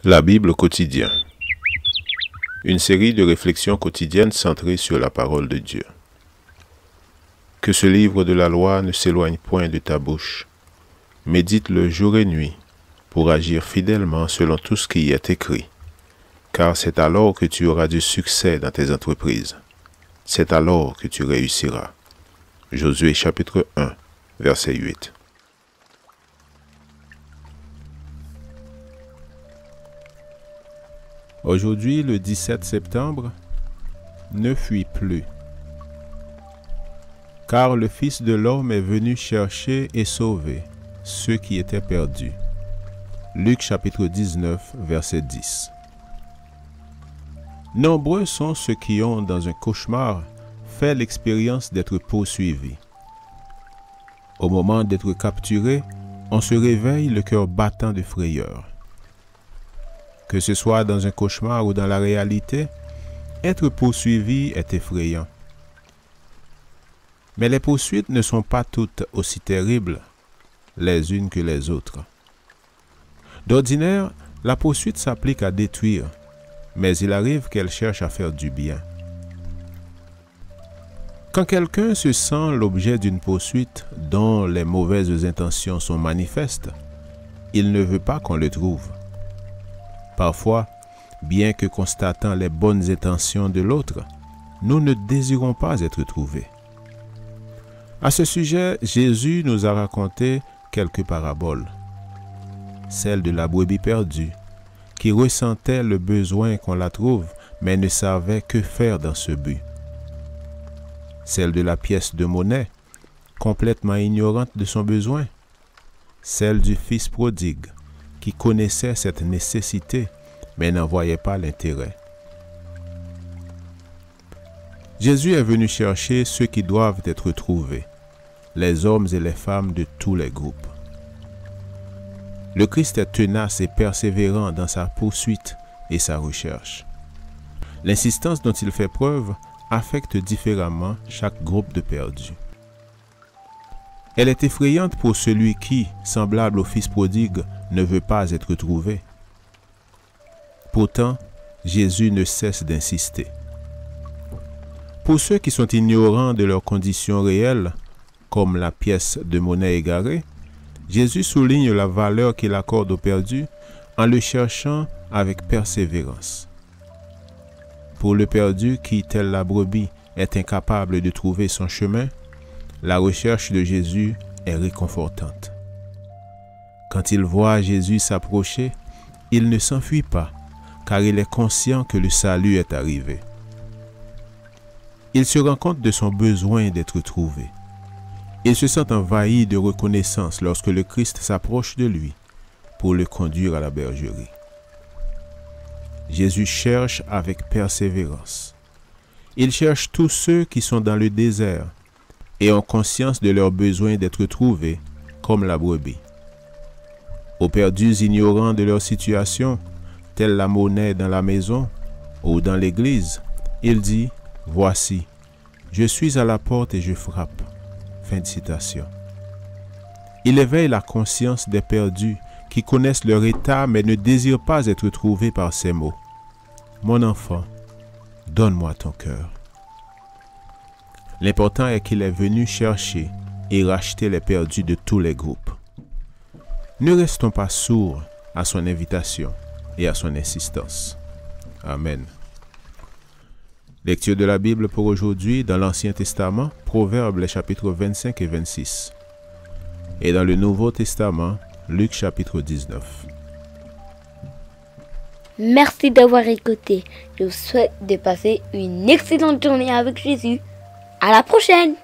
La Bible quotidien. Une série de réflexions quotidiennes centrées sur la parole de Dieu. Que ce livre de la loi ne s'éloigne point de ta bouche. Médite-le jour et nuit, pour agir fidèlement selon tout ce qui y est écrit. Car c'est alors que tu auras du succès dans tes entreprises. C'est alors que tu réussiras. Josué chapitre 1, verset 8. Aujourd'hui, le 17 septembre, ne fuis plus. Car le Fils de l'homme est venu chercher et sauver ceux qui étaient perdus. Luc chapitre 19, verset 10. Nombreux sont ceux qui ont, dans un cauchemar, fait l'expérience d'être poursuivis. Au moment d'être capturé, on se réveille le cœur battant de frayeur. Que ce soit dans un cauchemar ou dans la réalité, être poursuivi est effrayant. Mais les poursuites ne sont pas toutes aussi terribles les unes que les autres. D'ordinaire, la poursuite s'applique à détruire, mais il arrive qu'elle cherche à faire du bien. Quand quelqu'un se sent l'objet d'une poursuite dont les mauvaises intentions sont manifestes, il ne veut pas qu'on le trouve. Parfois, bien que constatant les bonnes intentions de l'autre, nous ne désirons pas être trouvés. À ce sujet, Jésus nous a raconté quelques paraboles. Celle de la brebis perdue, qui ressentait le besoin qu'on la trouve, mais ne savait que faire dans ce but. Celle de la pièce de monnaie, complètement ignorante de son besoin. Celle du fils prodigue, qui connaissait cette nécessité, mais n'en voyait pas l'intérêt. Jésus est venu chercher ceux qui doivent être trouvés, les hommes et les femmes de tous les groupes. Le Christ est tenace et persévérant dans sa poursuite et sa recherche. L'insistance dont il fait preuve affecte différemment chaque groupe de perdus. Elle est effrayante pour celui qui, semblable au fils prodigue, ne veut pas être trouvé. Pourtant, Jésus ne cesse d'insister. Pour ceux qui sont ignorants de leurs conditions réelles, comme la pièce de monnaie égarée, Jésus souligne la valeur qu'il accorde au perdu en le cherchant avec persévérance. Pour le perdu qui, tel la brebis, est incapable de trouver son chemin, la recherche de Jésus est réconfortante. Quand il voit Jésus s'approcher, il ne s'enfuit pas, car il est conscient que le salut est arrivé. Il se rend compte de son besoin d'être trouvé. Il se sent envahi de reconnaissance lorsque le Christ s'approche de lui pour le conduire à la bergerie. Jésus cherche avec persévérance. Il cherche tous ceux qui sont dans le désert et ont conscience de leur besoin d'être trouvés, comme la brebis. Aux perdus ignorants de leur situation, telle la monnaie dans la maison ou dans l'église, il dit « Voici, je suis à la porte et je frappe. » Fin de citation. Il éveille la conscience des perdus qui connaissent leur état mais ne désirent pas être trouvés par ces mots. « Mon enfant, donne-moi ton cœur. » L'important est qu'il est venu chercher et racheter les perdus de tous les groupes. Ne restons pas sourds à son invitation et à son insistance. Amen. Lecture de la Bible pour aujourd'hui dans l'Ancien Testament, Proverbes les chapitres 25 et 26. Et dans le Nouveau Testament, Luc chapitre 19. Merci d'avoir écouté. Je vous souhaite de passer une excellente journée avec Jésus. À la prochaine!